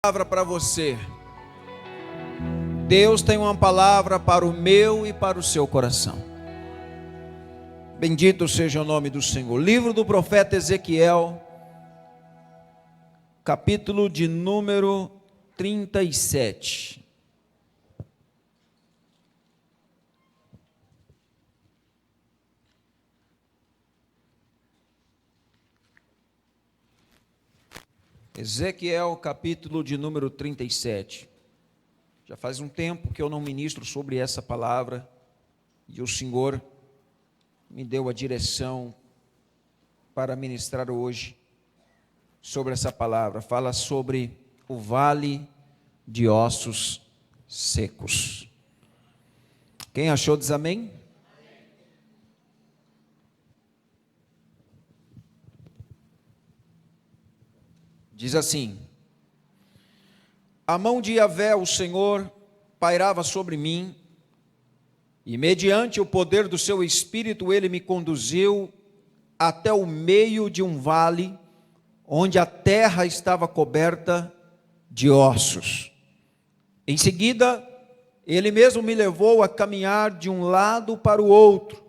Palavra para você. Deus tem uma palavra para o meu e para o seu coração. Bendito seja o nome do Senhor. Livro do profeta Ezequiel, capítulo de número 37. Ezequiel, capítulo de número 37. Já faz um tempo que eu não ministro sobre essa palavra e o Senhor me deu a direção para ministrar hoje sobre essa palavra. Fala sobre o vale de ossos secos. Quem achou diz amém? Diz assim: a mão de Yahvé, o Senhor, pairava sobre mim, e mediante o poder do seu Espírito, ele me conduziu até o meio de um vale, onde a terra estava coberta de ossos. Em seguida, ele mesmo me levou a caminhar de um lado para o outro,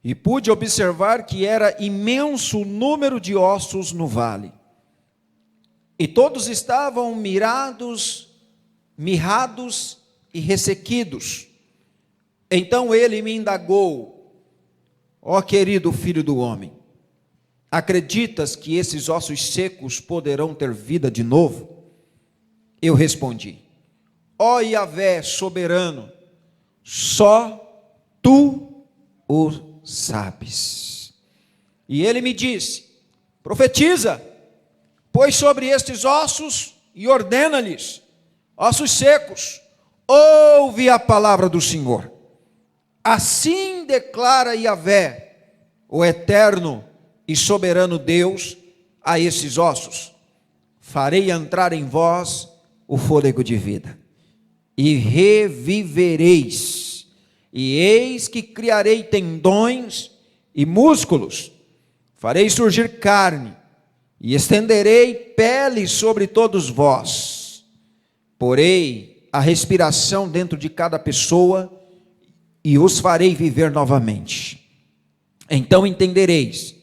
e pude observar que era imenso o número de ossos no vale. E todos estavam mirrados e ressequidos. Então ele me indagou: ó querido filho do homem, acreditas que esses ossos secos poderão ter vida de novo? Eu respondi: ó Yahvé soberano, só tu o sabes. E ele me disse: profetiza, pois sobre estes ossos, e ordena-lhes: ossos secos, ouve a palavra do Senhor. Assim declara Yahvé, o eterno e soberano Deus, a esses ossos: farei entrar em vós o fôlego de vida, e revivereis, e eis que criarei tendões e músculos, farei surgir carne, e estenderei pele sobre todos vós. Porei a respiração dentro de cada pessoa e os farei viver novamente. Então entendereis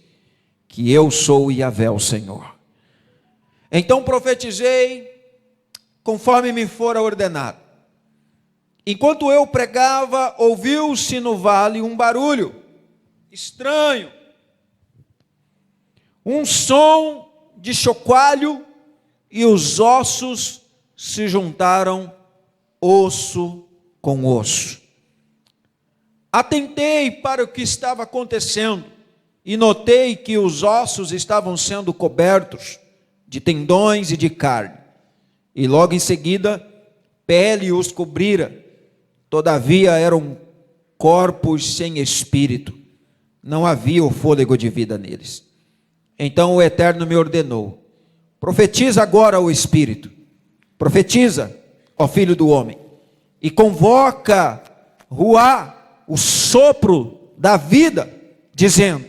que eu sou Yahvé, o Senhor. Então profetizei conforme me fora ordenado. Enquanto eu pregava, ouviu-se no vale um barulho estranho, um som de chocalho, e os ossos se juntaram, osso com osso. Atentei para o que estava acontecendo e notei que os ossos estavam sendo cobertos de tendões e de carne, e logo em seguida pele os cobrira. Todavia eram corpos sem espírito, não havia o fôlego de vida neles. Então o Eterno me ordenou: profetiza agora o Espírito, profetiza, ó filho do homem, e convoca Ruá, o sopro da vida, dizendo: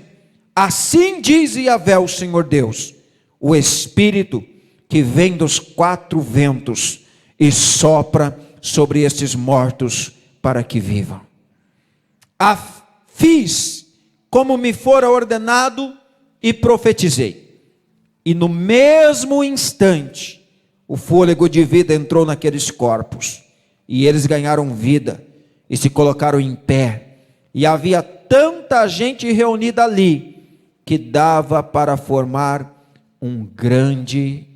assim diz Yahvé, o Senhor Deus, o Espírito que vem dos quatro ventos e sopra sobre estes mortos para que vivam. Fiz como me fora ordenado e profetizei, e no mesmo instante o fôlego de vida entrou naqueles corpos, e eles ganharam vida e se colocaram em pé, e havia tanta gente reunida ali que dava para formar um grande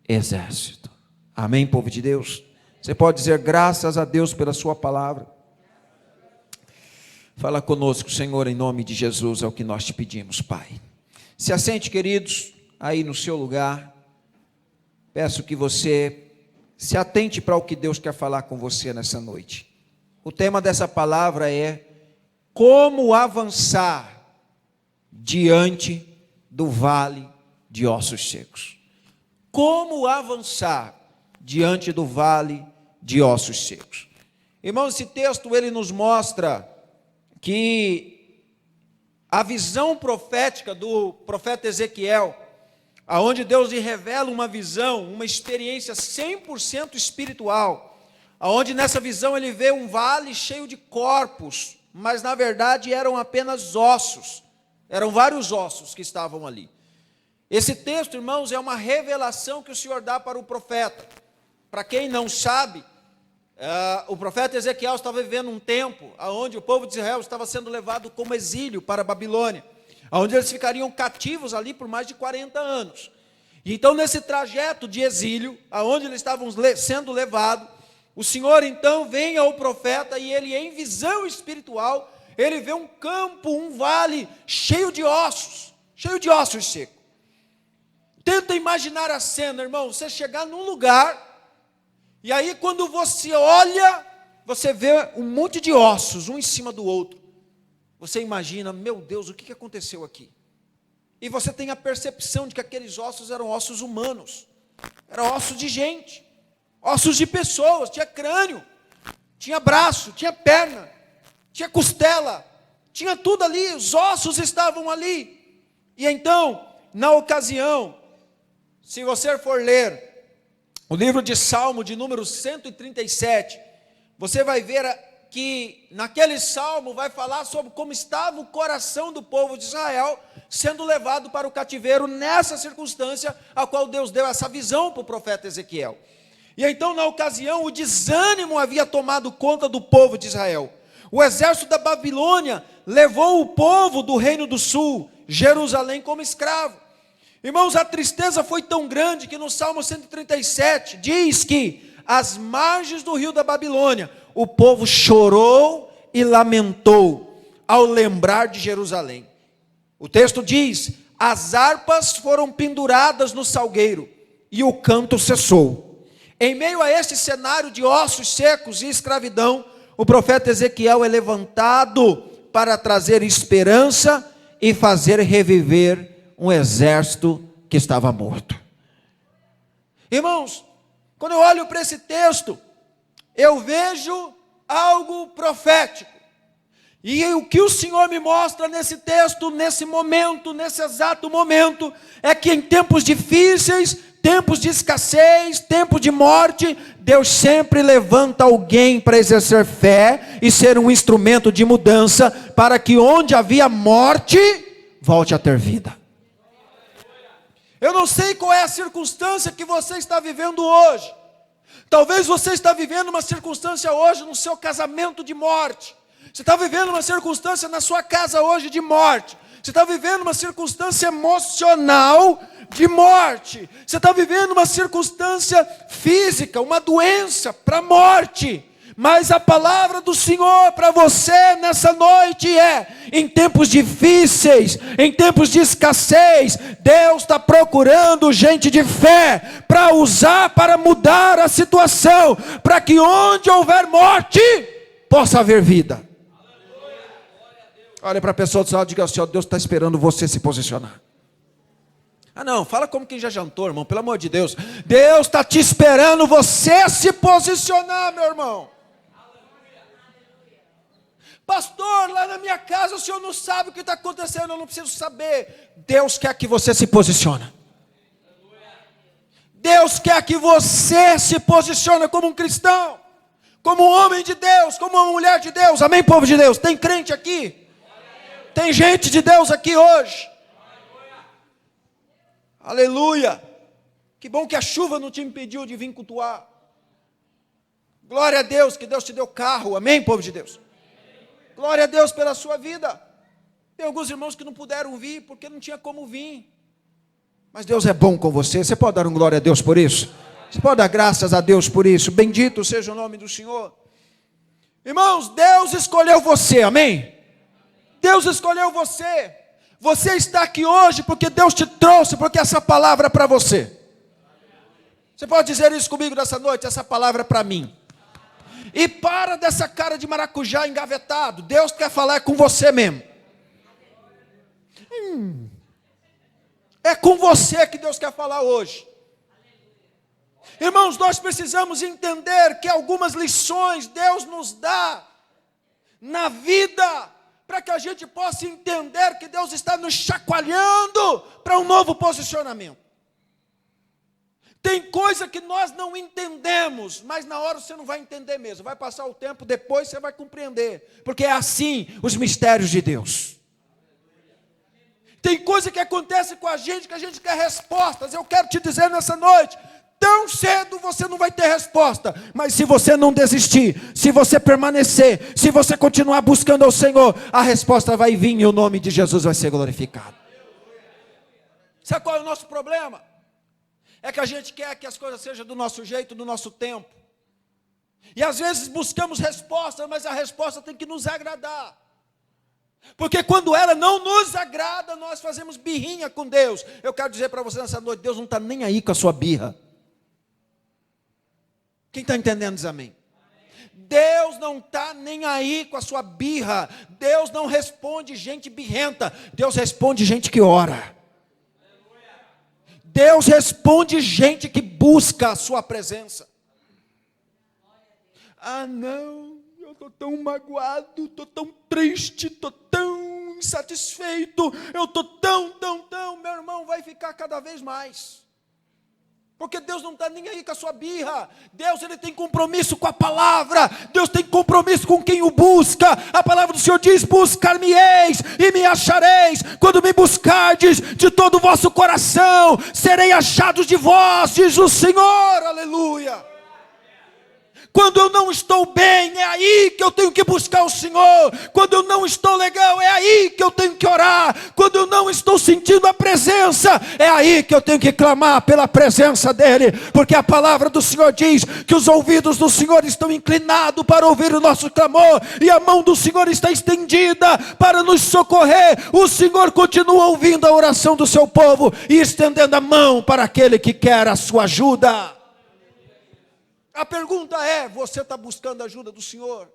exército. Amém, povo de Deus? Você pode dizer graças a Deus pela sua palavra? Fala conosco, Senhor, em nome de Jesus, é o que nós te pedimos, Pai. Se assente, queridos, aí no seu lugar. Peço que você se atente para o que Deus quer falar com você nessa noite. O tema dessa palavra é: como avançar diante do vale de ossos secos. Como avançar diante do vale de ossos secos. Irmãos, esse texto ele nos mostra que a visão profética do profeta Ezequiel aonde Deus lhe revela uma visão, uma experiência 100% espiritual, aonde nessa visão ele vê um vale cheio de corpos, mas na verdade eram apenas ossos, eram vários ossos que estavam ali. Esse texto, irmãos, é uma revelação que o Senhor dá para o profeta. Para quem não sabe, o profeta Ezequiel estava vivendo um tempo onde o povo de Israel estava sendo levado como exílio para a Babilônia, onde eles ficariam cativos ali por mais de 40 anos. E então, nesse trajeto de exílio, aonde eles estavam sendo levados, o Senhor então vem ao profeta e ele, em visão espiritual, ele vê um campo, um vale cheio de ossos secos. Tenta imaginar a cena, irmão, você chegar num lugar, e aí quando você olha, você vê um monte de ossos, um em cima do outro. Você imagina, meu Deus, o que aconteceu aqui? E você tem a percepção de que aqueles ossos eram ossos humanos, eram ossos de gente, ossos de pessoas, tinha crânio, tinha braço, tinha perna, tinha costela, tinha tudo ali, os ossos estavam ali. E então, na ocasião, se você for ler o livro de Salmo de número 137, você vai ver que naquele salmo vai falar sobre como estava o coração do povo de Israel sendo levado para o cativeiro nessa circunstância a qual Deus deu essa visão para o profeta Ezequiel. E então, na ocasião, o desânimo havia tomado conta do povo de Israel. O exército da Babilônia levou o povo do reino do sul, Jerusalém, como escravo. Irmãos, a tristeza foi tão grande que no Salmo 137 diz que às margens do rio da Babilônia, o povo chorou e lamentou ao lembrar de Jerusalém. O texto diz: as harpas foram penduradas no salgueiro e o canto cessou. Em meio a este cenário de ossos secos e escravidão, o profeta Ezequiel é levantado para trazer esperança e fazer reviver um exército que estava morto. Irmãos, quando eu olho para esse texto, eu vejo algo profético. E o que o Senhor me mostra nesse texto, nesse momento, nesse exato momento, é que em tempos difíceis, tempos de escassez, tempos de morte, Deus sempre levanta alguém para exercer fé e ser um instrumento de mudança, para que onde havia morte, volte a ter vida. Eu não sei qual é a circunstância que você está vivendo hoje. Talvez você está vivendo uma circunstância hoje no seu casamento de morte. Você está vivendo uma circunstância na sua casa hoje de morte. Você está vivendo uma circunstância emocional de morte. Você está vivendo uma circunstância física, uma doença para a morte. Mas a palavra do Senhor para você nessa noite é: em tempos difíceis, em tempos de escassez, Deus está procurando gente de fé para usar, para mudar a situação, para que onde houver morte, possa haver vida. Olha para a pessoa do seu lado e diga assim: ó, Deus está esperando você se posicionar. Ah não, fala como quem já jantou, irmão, pelo amor de Deus. Deus está te esperando você se posicionar, meu irmão. Pastor, lá na minha casa o senhor não sabe o que está acontecendo, eu não preciso saber. Deus quer que você se posicione. Deus quer que você se posicione como um cristão, como um homem de Deus, como uma mulher de Deus. Amém, povo de Deus? Tem crente aqui? Tem gente de Deus aqui hoje? Aleluia! Que bom que a chuva não te impediu de vir cultuar. Glória a Deus que Deus te deu carro. Amém, povo de Deus? Glória a Deus pela sua vida. Tem alguns irmãos que não puderam vir porque não tinha como vir. Mas Deus é bom com você. Você pode dar um glória a Deus por isso? Você pode dar graças a Deus por isso? Bendito seja o nome do Senhor. Irmãos, Deus escolheu você, amém? Deus escolheu você. Você está aqui hoje porque Deus te trouxe, porque essa palavra é para você. Você pode dizer isso comigo nessa noite? Essa palavra é para mim. E para dessa cara de maracujá engavetado. Deus quer falar com você mesmo. É com você que Deus quer falar hoje. Irmãos, nós precisamos entender que algumas lições Deus nos dá na vida, para que a gente possa entender que Deus está nos chacoalhando para um novo posicionamento. Tem coisa que nós não entendemos, mas na hora você não vai entender mesmo. Vai passar o tempo, depois você vai compreender. Porque é assim os mistérios de Deus. Tem coisa que acontece com a gente que a gente quer respostas. Eu quero te dizer nessa noite, tão cedo você não vai ter resposta. Mas se você não desistir, se você permanecer, se você continuar buscando ao Senhor, a resposta vai vir e o nome de Jesus vai ser glorificado. Sabe qual é o nosso problema? É que a gente quer que as coisas sejam do nosso jeito, do nosso tempo. E às vezes buscamos respostas, mas a resposta tem que nos agradar. Porque quando ela não nos agrada, nós fazemos birrinha com Deus. Eu quero dizer para você nessa noite, Deus não está nem aí com a sua birra. Quem está entendendo diz amém. Deus não está nem aí com a sua birra. Deus não responde gente birrenta. Deus responde gente que ora. Deus responde gente que busca a sua presença. Ah não, eu estou tão magoado, estou tão triste, estou tão insatisfeito, eu estou tão, meu irmão, vai ficar cada vez mais. Porque Deus não está nem aí com a sua birra. Deus, Ele tem compromisso com a palavra. Deus tem compromisso com quem o busca. A palavra do Senhor diz, buscar-me-eis e me achareis. Quando me buscardes de todo o vosso coração, serei achados de vós, diz o Senhor, aleluia. Quando eu não estou bem, é aí que eu tenho que buscar o Senhor. Quando eu não estou legal, é aí que eu tenho que orar. Quando eu não estou sentindo a presença, é aí que eu tenho que clamar pela presença dEle. Porque a palavra do Senhor diz que os ouvidos do Senhor estão inclinados para ouvir o nosso clamor. E a mão do Senhor está estendida para nos socorrer. O Senhor continua ouvindo a oração do seu povo e estendendo a mão para aquele que quer a sua ajuda. A pergunta é, você está buscando a ajuda do Senhor?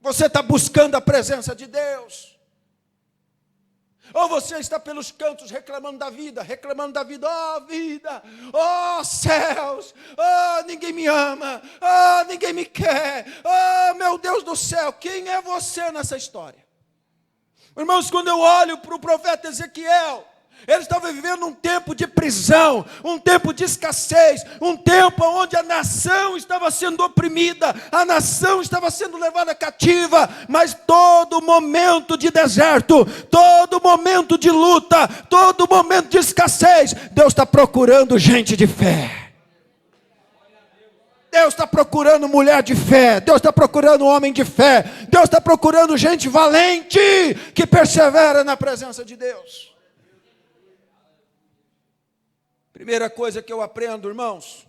Você está buscando a presença de Deus? Ou você está pelos cantos reclamando da vida, oh vida, oh céus, oh ninguém me ama, oh ninguém me quer, oh meu Deus do céu, quem é você nessa história? Irmãos, quando eu olho para o profeta Ezequiel, ele estava vivendo um tempo de prisão, um tempo de escassez, um tempo onde a nação estava sendo oprimida, a nação estava sendo levada cativa, mas todo momento de deserto, todo momento de luta, todo momento de escassez, Deus está procurando gente de fé. Deus está procurando mulher de fé, Deus está procurando homem de fé, Deus está procurando gente valente, que persevera na presença de Deus. Primeira coisa que eu aprendo, irmãos,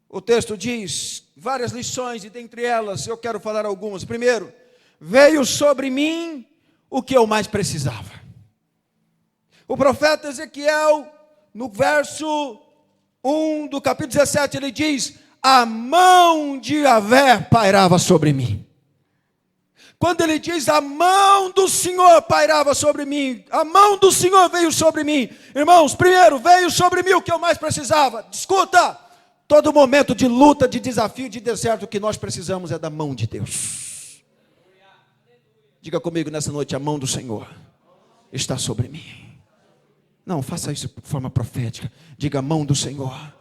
o texto diz várias lições e dentre elas eu quero falar algumas. Primeiro, veio sobre mim o que eu mais precisava. O profeta Ezequiel, no verso 1 do capítulo 17, ele diz, a mão de Yahvé pairava sobre mim. Quando ele diz, a mão do Senhor pairava sobre mim, a mão do Senhor veio sobre mim. Irmãos, primeiro, veio sobre mim o que eu mais precisava. Escuta, todo momento de luta, de desafio, de deserto, o que nós precisamos é da mão de Deus. Diga comigo nessa noite, a mão do Senhor está sobre mim. Não, faça isso de forma profética. Diga, a mão do Senhor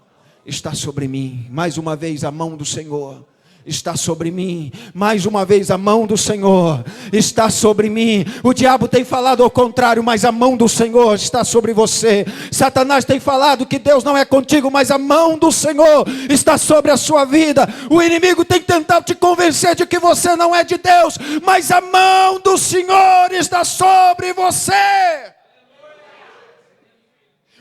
está sobre mim. Mais uma vez, a mão do Senhor está sobre mim. Mais uma vez, a mão do Senhor está sobre mim. O diabo tem falado ao contrário, mas a mão do Senhor está sobre você. Satanás tem falado que Deus não é contigo, mas a mão do Senhor está sobre a sua vida. O inimigo tem tentado te convencer de que você não é de Deus, mas a mão do Senhor está sobre você.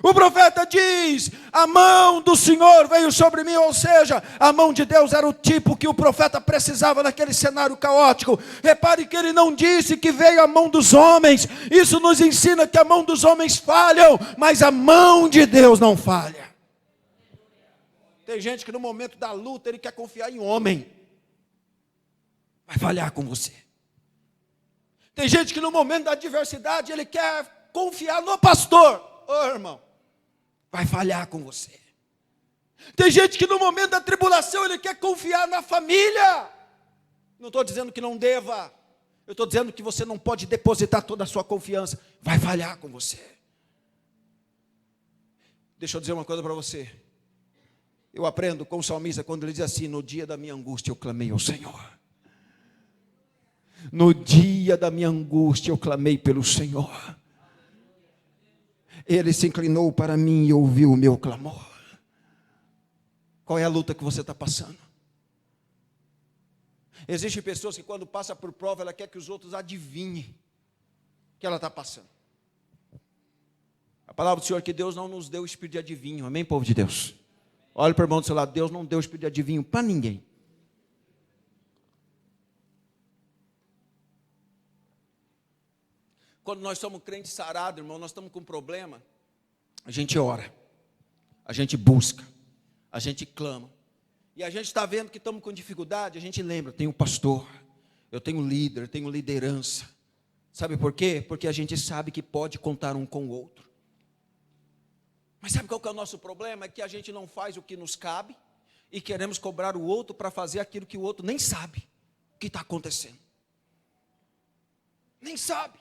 O profeta diz, a mão do Senhor veio sobre mim, ou seja, a mão de Deus era o tipo que o profeta precisava naquele cenário caótico. Repare que ele não disse que veio a mão dos homens, isso nos ensina que a mão dos homens falham, mas a mão de Deus não falha. Tem gente que no momento da luta, ele quer confiar em homem, vai falhar com você. Tem gente que no momento da adversidade, ele quer confiar no pastor, irmão, vai falhar com você. Tem gente que no momento da tribulação ele quer confiar na família. Não estou dizendo que não deva, eu estou dizendo que você não pode depositar toda a sua confiança, vai falhar com você. Deixa eu dizer uma coisa para você. Eu aprendo com o salmista quando ele diz assim: no dia da minha angústia eu clamei ao Senhor. No dia da minha angústia eu clamei pelo Senhor. Ele se inclinou para mim e ouviu o meu clamor. Qual é a luta que você está passando? Existem pessoas que quando passa por prova, ela quer que os outros adivinhem o que ela está passando. A palavra do Senhor é que Deus não nos deu o espírito de adivinho. Amém, povo de Deus? Olha para o irmão do seu lado. Deus não deu o espírito de adivinho para ninguém. Quando nós somos crentes sarados, irmão, nós estamos com um problema, a gente ora, a gente busca, a gente clama. E a gente está vendo que estamos com dificuldade, a gente lembra, tem um pastor, eu tenho líder, eu tenho liderança. Sabe por quê? Porque a gente sabe que pode contar um com o outro. Mas sabe qual que é o nosso problema? É que a gente não faz o que nos cabe e queremos cobrar o outro para fazer aquilo que o outro nem sabe o que está acontecendo. Nem sabe.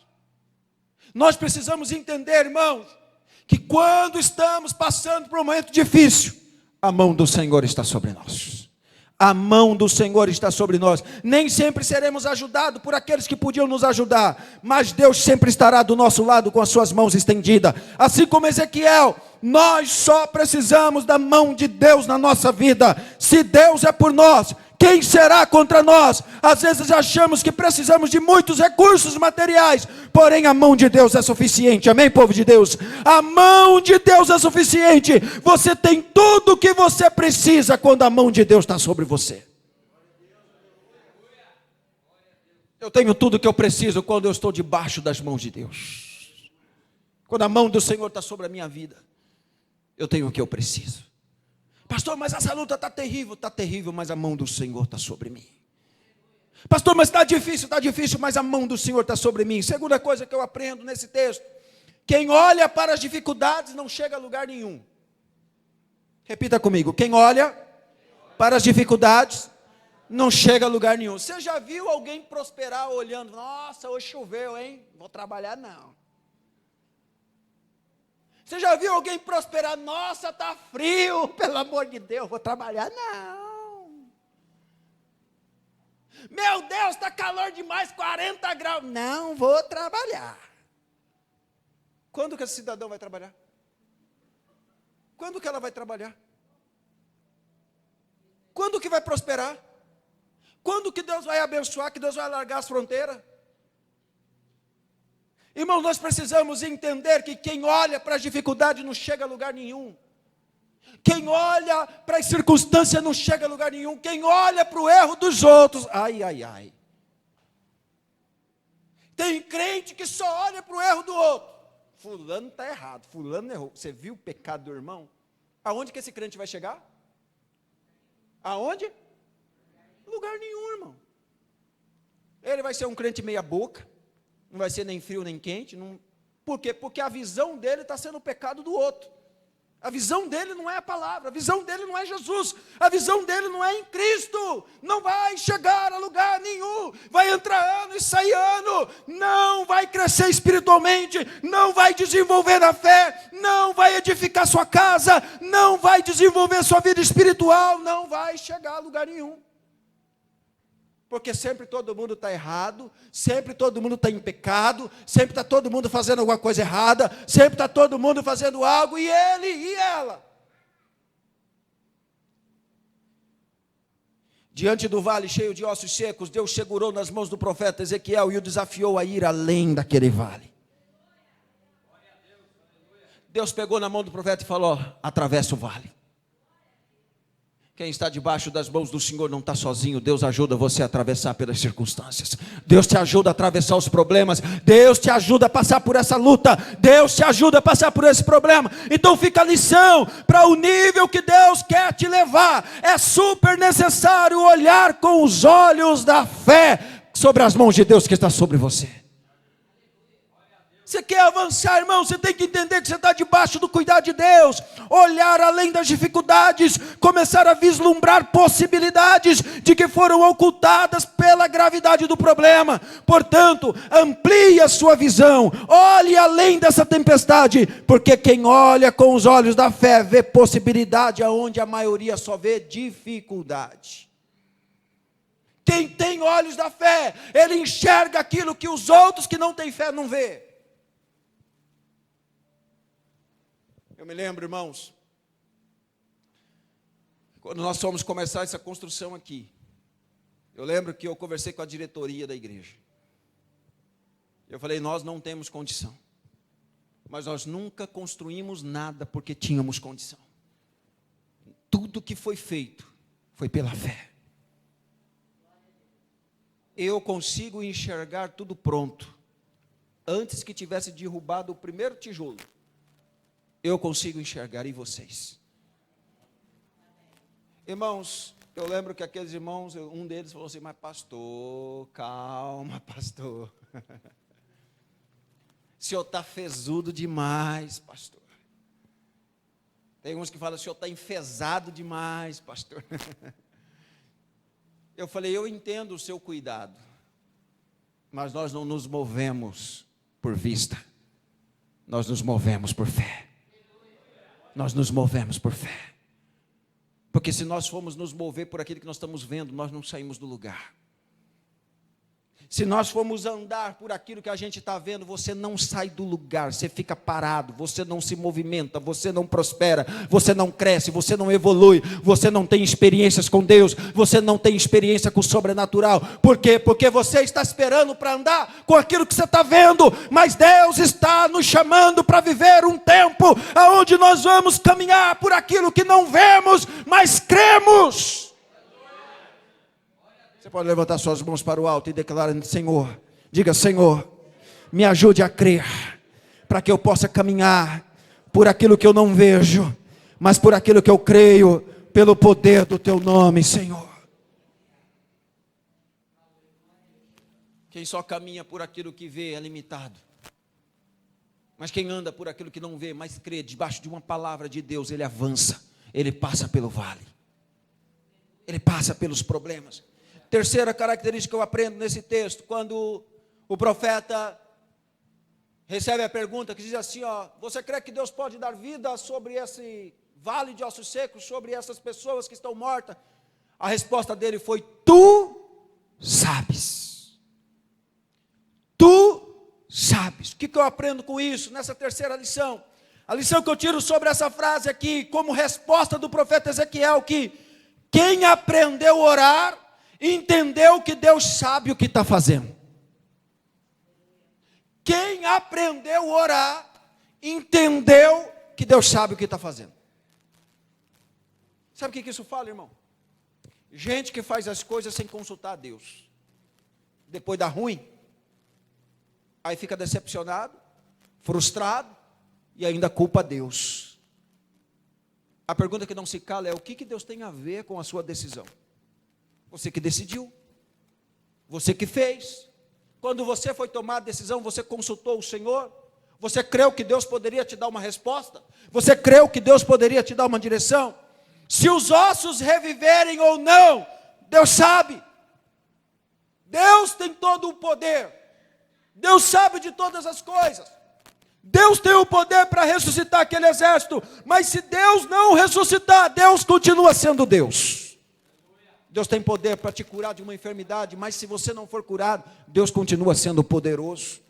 Nós precisamos entender, irmãos, que quando estamos passando por um momento difícil, a mão do Senhor está sobre nós. A mão do Senhor está sobre nós. Nem sempre seremos ajudados por aqueles que podiam nos ajudar, mas Deus sempre estará do nosso lado com as suas mãos estendidas. Assim como Ezequiel, nós só precisamos da mão de Deus na nossa vida. Se Deus é por nós, quem será contra nós? Às vezes achamos que precisamos de muitos recursos materiais, porém a mão de Deus é suficiente. Amém, povo de Deus? A mão de Deus é suficiente. Você tem tudo o que você precisa quando a mão de Deus está sobre você. Eu tenho tudo o que eu preciso quando eu estou debaixo das mãos de Deus. Quando a mão do Senhor está sobre a minha vida, eu tenho o que eu preciso. Pastor, mas essa luta está terrível, mas a mão do Senhor está sobre mim. Pastor, mas está difícil, mas a mão do Senhor está sobre mim. Segunda coisa que eu aprendo nesse texto: quem olha para as dificuldades não chega a lugar nenhum. Repita comigo: quem olha para as dificuldades não chega a lugar nenhum. Você já viu alguém prosperar olhando? Nossa, hoje choveu, hein? Vou trabalhar não. Você já viu alguém prosperar? Nossa, está frio, pelo amor de Deus, vou trabalhar? Não. Meu Deus, está calor demais, 40 graus. Não vou trabalhar. Quando que esse cidadão vai trabalhar? Quando que ela vai trabalhar? Quando que vai prosperar? Quando que Deus vai abençoar, que Deus vai alargar as fronteiras? Irmãos, nós precisamos entender que quem olha para as dificuldades não chega a lugar nenhum. Quem olha para as circunstâncias não chega a lugar nenhum. Quem olha para o erro dos outros, ai. Tem crente que só olha para o erro do outro. Fulano está errado, fulano errou. Você viu o pecado do irmão? Aonde que esse crente vai chegar? Aonde? Lugar nenhum, irmão. Ele vai ser um crente meia boca. Não vai ser nem frio nem quente. Não. Por quê? Porque a visão dele está sendo o pecado do outro. A visão dele não é a palavra, a visão dele não é Jesus, a visão dele não é em Cristo. Não vai chegar a lugar nenhum, vai entrar ano e sair ano, não vai crescer espiritualmente, não vai desenvolver a fé, não vai edificar sua casa, não vai desenvolver sua vida espiritual, não vai chegar a lugar nenhum. Porque sempre todo mundo está errado, sempre todo mundo está em pecado, sempre está todo mundo fazendo alguma coisa errada, sempre está todo mundo fazendo algo, e ele e ela. Diante do vale cheio de ossos secos, Deus segurou nas mãos do profeta Ezequiel e o desafiou a ir além daquele vale. Deus pegou na mão do profeta e falou: atravessa o vale. Quem está debaixo das mãos do Senhor não está sozinho. Deus ajuda você a atravessar pelas circunstâncias. Deus te ajuda a atravessar os problemas. Deus te ajuda a passar por essa luta. Deus te ajuda a passar por esse problema. Então fica a lição para o nível que Deus quer te levar. É super necessário olhar com os olhos da fé sobre as mãos de Deus que está sobre você. Você quer avançar, irmão, você tem que entender que você está debaixo do cuidado de Deus, olhar além das dificuldades, começar a vislumbrar possibilidades de que foram ocultadas pela gravidade do problema. Portanto, amplie a sua visão, olhe além dessa tempestade, porque quem olha com os olhos da fé vê possibilidade aonde a maioria só vê dificuldade. Quem tem olhos da fé, ele enxerga aquilo que os outros que não têm fé não vê. Eu me lembro, irmãos, quando nós fomos começar essa construção aqui, eu lembro que eu conversei com a diretoria da igreja. Eu falei, nós não temos condição, mas nós nunca construímos nada porque tínhamos condição. Tudo que foi feito foi pela fé. Eu consigo enxergar tudo pronto, antes que tivesse derrubado o primeiro tijolo. Eu consigo enxergar, e vocês? Irmãos, eu lembro que aqueles irmãos, um deles falou assim, mas pastor, calma pastor. O senhor está fesudo demais, pastor. Tem uns que falam, o senhor está enfesado demais, pastor. Eu falei, eu entendo o seu cuidado, mas nós não nos movemos por vista, nós nos movemos por fé. Nós nos movemos por fé. Porque se nós formos nos mover por aquilo que nós estamos vendo, nós não saímos do lugar. Se nós formos andar por aquilo que a gente está vendo, você não sai do lugar, você fica parado, você não se movimenta, você não prospera, você não cresce, você não evolui, você não tem experiências com Deus, você não tem experiência com o sobrenatural. Por quê? Porque você está esperando para andar com aquilo que você está vendo, mas Deus está nos chamando para viver um tempo onde nós vamos caminhar por aquilo que não vemos, mas cremos. Você pode levantar suas mãos para o alto e declarar, Senhor, diga, Senhor, me ajude a crer, para que eu possa caminhar por aquilo que eu não vejo, mas por aquilo que eu creio, pelo poder do teu nome, Senhor. Quem só caminha por aquilo que vê é limitado, mas quem anda por aquilo que não vê, mas crê, debaixo de uma palavra de Deus, ele avança, ele passa pelo vale, ele passa pelos problemas. Terceira característica que eu aprendo nesse texto, quando o profeta recebe a pergunta que diz assim, você crê que Deus pode dar vida sobre esse vale de ossos secos, sobre essas pessoas que estão mortas? A resposta dele foi, tu sabes. Tu sabes. O que eu aprendo com isso, nessa terceira lição? A lição que eu tiro sobre essa frase aqui, como resposta do profeta Ezequiel, que quem aprendeu a orar, entendeu que Deus sabe o que está fazendo. Quem aprendeu a orar, entendeu que Deus sabe o que está fazendo. Sabe o que isso fala, irmão? Gente que faz as coisas sem consultar a Deus, depois dá ruim, aí fica decepcionado, frustrado, e ainda culpa a Deus. A pergunta que não se cala é, o que Deus tem a ver com a sua decisão? Você que decidiu, você que fez. Quando você foi tomar a decisão, você consultou o Senhor? Você creu que Deus poderia te dar uma resposta? Você creu que Deus poderia te dar uma direção? Se os ossos reviverem ou não, Deus sabe. Deus tem todo o poder. Deus sabe de todas as coisas. Deus tem o poder para ressuscitar aquele exército. Mas se Deus não ressuscitar, Deus continua sendo Deus. Deus tem poder para te curar de uma enfermidade, mas se você não for curado, Deus continua sendo poderoso.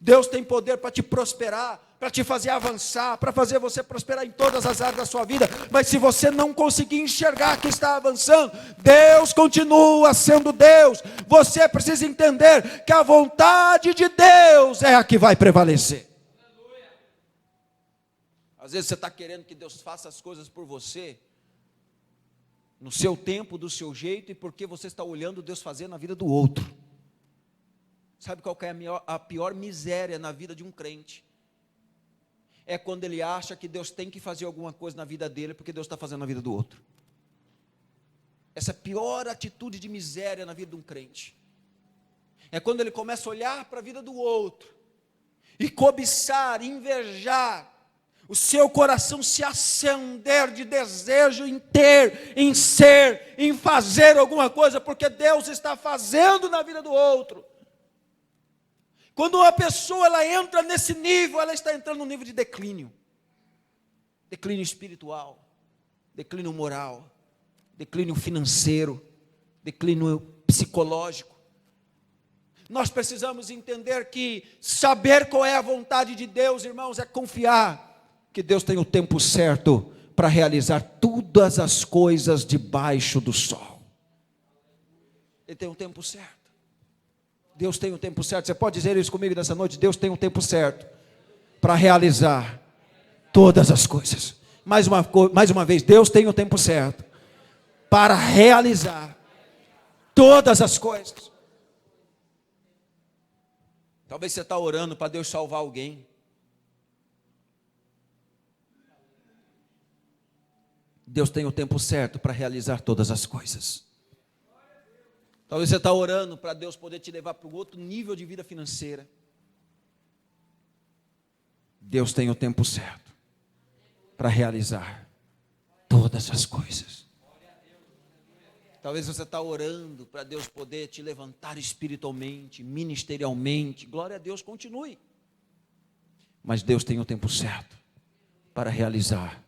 Deus tem poder para te prosperar, para te fazer avançar, para fazer você prosperar em todas as áreas da sua vida, mas se você não conseguir enxergar que está avançando, Deus continua sendo Deus. Você precisa entender que a vontade de Deus é a que vai prevalecer. Às vezes você está querendo que Deus faça as coisas por você, no seu tempo, do seu jeito, e porque você está olhando Deus fazer na vida do outro. Sabe qual que é a pior miséria na vida de um crente? É quando ele acha que Deus tem que fazer alguma coisa na vida dele, porque Deus está fazendo na vida do outro. Essa é a pior atitude de miséria na vida de um crente. É quando ele começa a olhar para a vida do outro, e cobiçar, invejar, o seu coração se acender de desejo em ter, em ser, em fazer alguma coisa, porque Deus está fazendo na vida do outro. Quando uma pessoa ela entra nesse nível, ela está entrando no nível de declínio. Declínio espiritual, declínio moral, declínio financeiro, declínio psicológico. Nós precisamos entender que saber qual é a vontade de Deus, irmãos, é confiar que Deus tem o tempo certo para realizar todas as coisas debaixo do sol. Ele tem o tempo certo. Deus tem o tempo certo. Você pode dizer isso comigo nessa noite? Deus tem o tempo certo para realizar todas as coisas. Mais uma vez, Deus tem o tempo certo para realizar todas as coisas. Talvez você está orando para Deus salvar alguém. Deus tem o tempo certo para realizar todas as coisas. Talvez você está orando para Deus poder te levar para um outro nível de vida financeira. Deus tem o tempo certo para realizar todas as coisas. Talvez você está orando para Deus poder te levantar espiritualmente, ministerialmente. Glória a Deus, continue. Mas Deus tem o tempo certo para realizar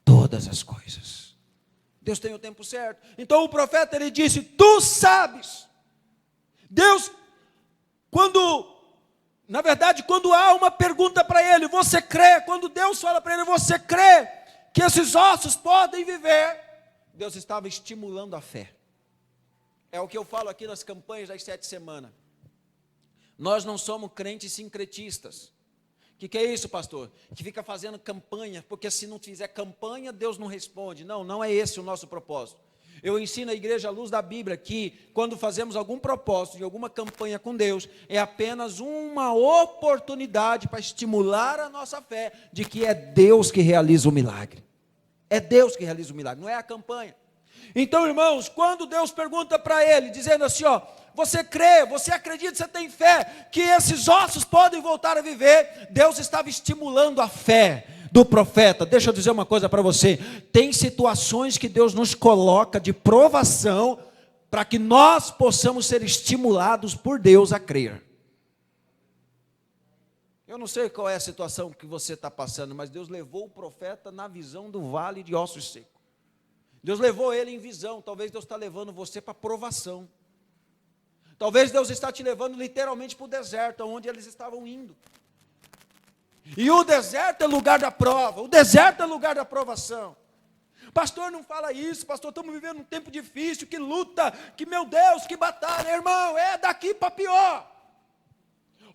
todas as coisas. Deus tem o tempo certo. Então o profeta ele disse: tu sabes. Deus, na verdade, quando há uma pergunta para ele, você crê? Quando Deus fala para ele, você crê que esses ossos podem viver? Deus estava estimulando a fé. É o que eu falo aqui nas campanhas das 7 semanas. Nós não somos crentes sincretistas. O que é isso, pastor? Que fica fazendo campanha, porque se não fizer campanha, Deus não responde. Não é esse o nosso propósito. Eu ensino a igreja à luz da Bíblia que quando fazemos algum propósito, de alguma campanha com Deus, é apenas uma oportunidade para estimular a nossa fé de que é Deus que realiza o milagre. É Deus que realiza o milagre, não é a campanha. Então, irmãos, quando Deus pergunta para ele, dizendo assim, você crê, você acredita, você tem fé, que esses ossos podem voltar a viver, Deus estava estimulando a fé do profeta. Deixa eu dizer uma coisa para você, tem situações que Deus nos coloca de provação, para que nós possamos ser estimulados por Deus a crer. Eu não sei qual é a situação que você está passando, mas Deus levou o profeta na visão do vale de ossos secos. Deus levou ele em visão. Talvez Deus está levando você para provação. Talvez Deus está te levando literalmente para o deserto, onde eles estavam indo. E o deserto é lugar da prova, o deserto é lugar da provação. Pastor, não fala isso, pastor, estamos vivendo um tempo difícil, que luta, que meu Deus, que batalha, irmão, é daqui para pior.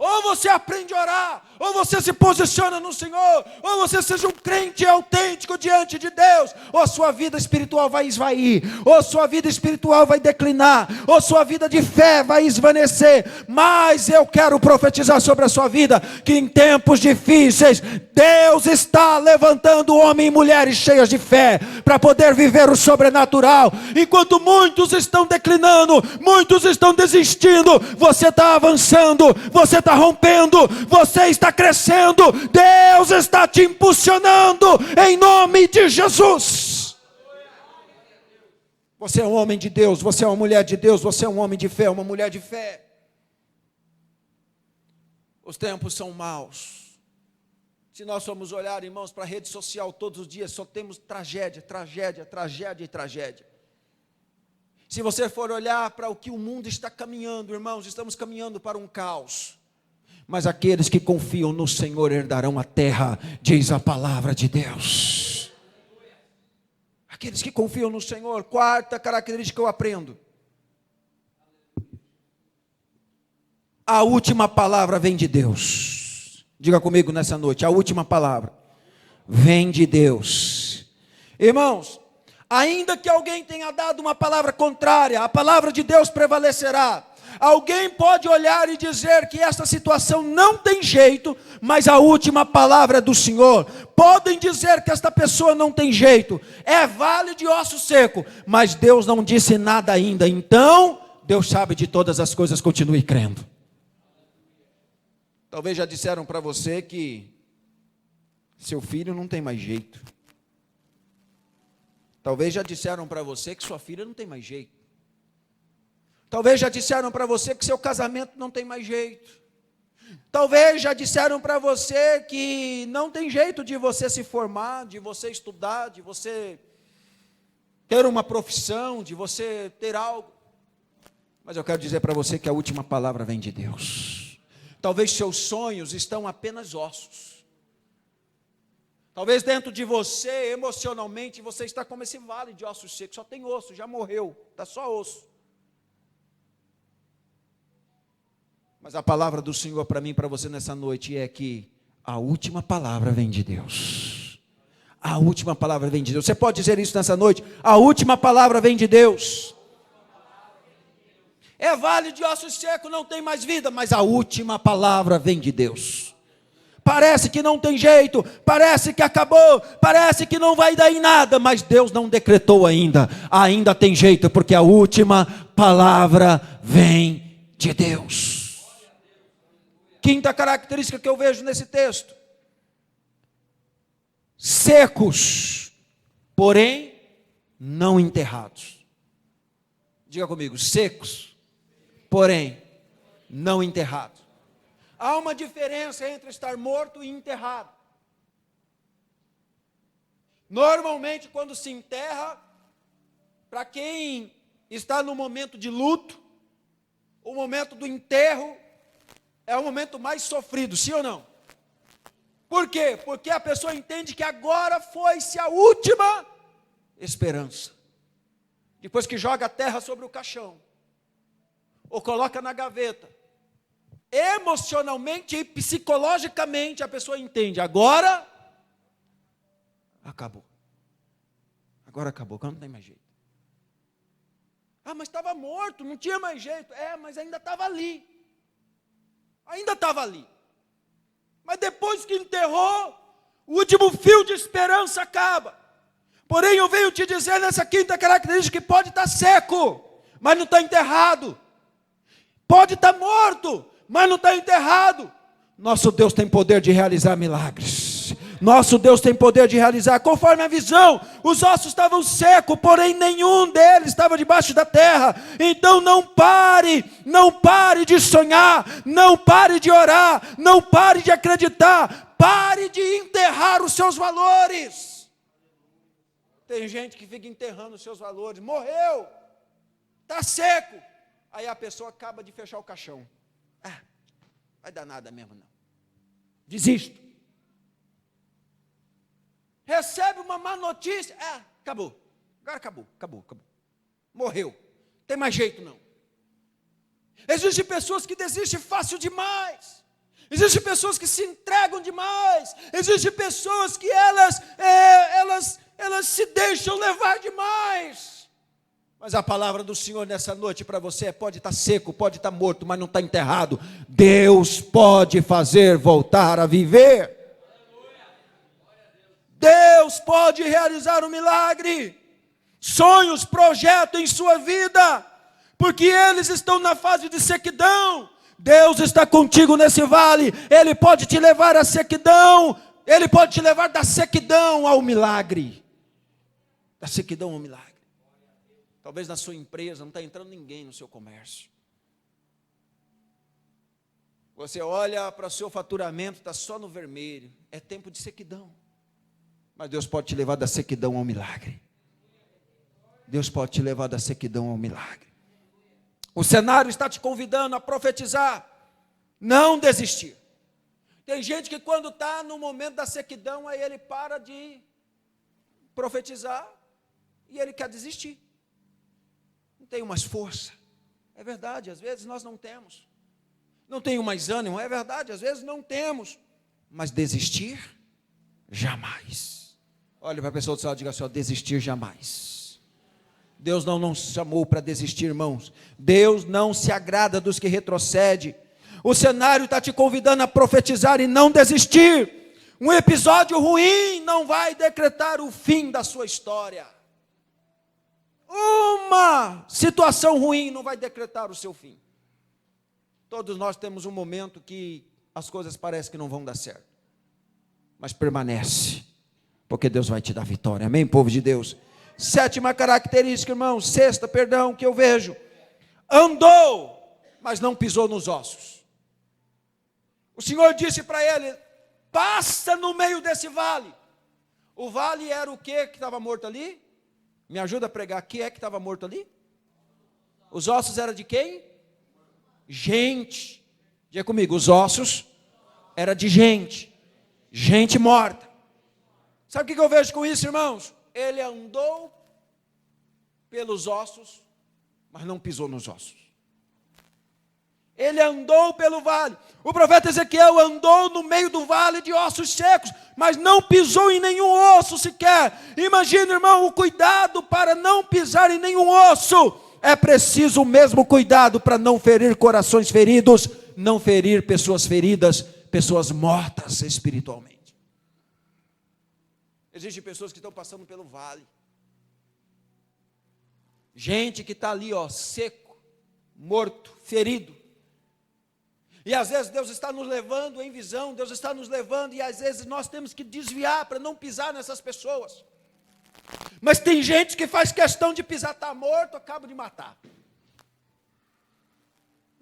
Ou você aprende a orar, ou você se posiciona no Senhor, ou você seja um crente autêntico diante de Deus, ou a sua vida espiritual vai esvair, ou a sua vida espiritual vai declinar, ou a sua vida de fé vai esvanecer. Mas eu quero profetizar sobre a sua vida, que em tempos difíceis, Deus está levantando homens e mulheres cheias de fé, para poder viver o sobrenatural. Enquanto muitos estão declinando, muitos estão desistindo, você está avançando, você está rompendo, você está crescendo, Deus está te impulsionando, em nome de Jesus. Você é um homem de Deus, você é uma mulher de Deus, você é um homem de fé, uma mulher de fé. Os tempos são maus. Se nós formos olhar, irmãos, para a rede social todos os dias, só temos tragédia, tragédia, tragédia e tragédia. Se você for olhar para o que o mundo está caminhando, irmãos, estamos caminhando para um caos. Mas aqueles que confiam no Senhor herdarão a terra, diz a palavra de Deus. Aqueles que confiam no Senhor. Quarta característica que eu aprendo: a última palavra vem de Deus. Diga comigo nessa noite, a última palavra vem de Deus. Irmãos, ainda que alguém tenha dado uma palavra contrária, a palavra de Deus prevalecerá. Alguém pode olhar e dizer que essa situação não tem jeito, mas a última palavra é do Senhor. Podem dizer que esta pessoa não tem jeito, é vale de osso seco, mas Deus não disse nada ainda. Então, Deus sabe de todas as coisas, continue crendo. Talvez já disseram para você que seu filho não tem mais jeito. Talvez já disseram para você que sua filha não tem mais jeito. Talvez já disseram para você que seu casamento não tem mais jeito. Talvez já disseram para você que não tem jeito de você se formar, de você estudar, de você ter uma profissão, de você ter algo. Mas eu quero dizer para você que a última palavra vem de Deus. Talvez seus sonhos estão apenas ossos. Talvez dentro de você, emocionalmente, você está como esse vale de ossos secos. Só tem osso, já morreu, está só osso. Mas a palavra do Senhor para mim e para você nessa noite é que a última palavra vem de Deus. A última palavra vem de Deus. Você pode dizer isso nessa noite? A última palavra vem de Deus. É vale de ossos secos, não tem mais vida, mas a última palavra vem de Deus. Parece que não tem jeito, parece que acabou, parece que não vai dar em nada, mas Deus não decretou ainda. Ainda tem jeito, porque a última palavra vem de Deus. Quinta característica que eu vejo nesse texto: secos, porém não enterrados. Diga comigo, secos, porém não enterrados. Há uma diferença entre estar morto e enterrado. Normalmente, quando se enterra, para quem está no momento de luto, o momento do enterro é o momento mais sofrido, sim ou não? Por quê? Porque a pessoa entende que agora foi-se a última esperança. Depois que joga a terra sobre o caixão, ou coloca na gaveta, emocionalmente e psicologicamente a pessoa entende, agora acabou. Agora acabou, agora não tem mais jeito. Ah, mas estava morto, não tinha mais jeito. É, mas ainda estava ali. Ainda estava ali. Mas depois que enterrou, o último fio de esperança acaba. Porém, eu venho te dizer nessa quinta característica que pode estar seco, mas não está enterrado. Pode estar morto, mas não está enterrado. Nosso Deus tem poder de realizar milagres. Nosso Deus tem poder de realizar, conforme a visão, os ossos estavam secos, porém nenhum deles estava debaixo da terra. Então não pare de sonhar, não pare de orar, não pare de acreditar, pare de enterrar os seus valores. Tem gente que fica enterrando os seus valores, morreu, está seco, aí a pessoa acaba de fechar o caixão. Ah, vai dar nada mesmo não, desisto. Recebe uma má notícia, acabou, agora acabou, morreu, tem mais jeito não. Existem pessoas que desistem fácil demais, existem pessoas que se entregam demais, existem pessoas que elas se deixam levar demais. Mas a palavra do Senhor nessa noite para você pode estar seco, pode estar morto, mas não está enterrado. Deus pode fazer voltar a viver. Deus pode realizar um milagre. Sonhos, projetos em sua vida, porque eles estão na fase de sequidão. Deus está contigo nesse vale. Ele pode te levar à sequidão. Ele pode te levar da sequidão ao milagre. Da sequidão ao milagre. Talvez na sua empresa não está entrando ninguém no seu comércio. Você olha para o seu faturamento, está só no vermelho. É tempo de sequidão. Mas Deus pode te levar da sequidão ao milagre. Deus pode te levar da sequidão ao milagre. O cenário está te convidando a profetizar. Não desistir. Tem gente que quando está no momento da sequidão, aí ele para de profetizar e ele quer desistir. Não tenho mais força. É verdade, às vezes nós não temos. Não tenho mais ânimo, é verdade, às vezes não temos. Mas desistir, jamais. Olha para a pessoa do céu e diga assim, desistir jamais. Deus não nos chamou para desistir, irmãos. Deus não se agrada dos que retrocedem. O cenário está te convidando a profetizar e não desistir. Um episódio ruim não vai decretar o fim da sua história. Uma situação ruim não vai decretar o seu fim. Todos nós temos um momento que as coisas parecem que não vão dar certo. Mas permanece, porque Deus vai te dar vitória. Amém, povo de Deus? Sétima característica, irmão, sexta, perdão, que eu vejo. Andou, mas não pisou nos ossos. O Senhor disse para ele: passa no meio desse vale. O vale era o que estava morto ali? Me ajuda a pregar. O que é que estava morto ali? Os ossos eram de quem? Gente. Diga comigo, os ossos eram de gente. Gente morta. Sabe o que eu vejo com isso, irmãos? Ele andou pelos ossos, mas não pisou nos ossos. Ele andou pelo vale. O profeta Ezequiel andou no meio do vale de ossos secos, mas não pisou em nenhum osso sequer. Imagina, irmão, o cuidado para não pisar em nenhum osso. É preciso o mesmo cuidado para não ferir corações feridos, não ferir pessoas feridas, pessoas mortas espiritualmente. Existem pessoas que estão passando pelo vale. Gente que está ali, seco, morto, ferido. E às vezes Deus está nos levando em visão, Deus está nos levando, e às vezes nós temos que desviar para não pisar nessas pessoas. Mas tem gente que faz questão de pisar, está morto, acaba de matar.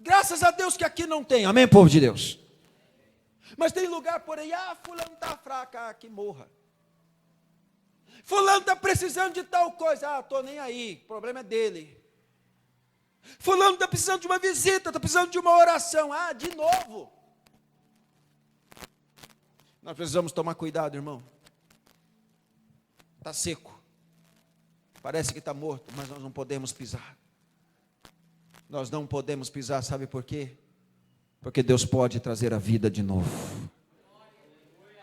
Graças a Deus que aqui não tem, amém, povo de Deus? Mas tem lugar por aí, fulano está fraca, que morra. Fulano está precisando de tal coisa, estou nem aí, o problema é dele. Fulano está precisando de uma visita, está precisando de uma oração, de novo. Nós precisamos tomar cuidado, irmão. Está seco, parece que está morto, mas nós não podemos pisar. Nós não podemos pisar, sabe por quê? Porque Deus pode trazer a vida de novo.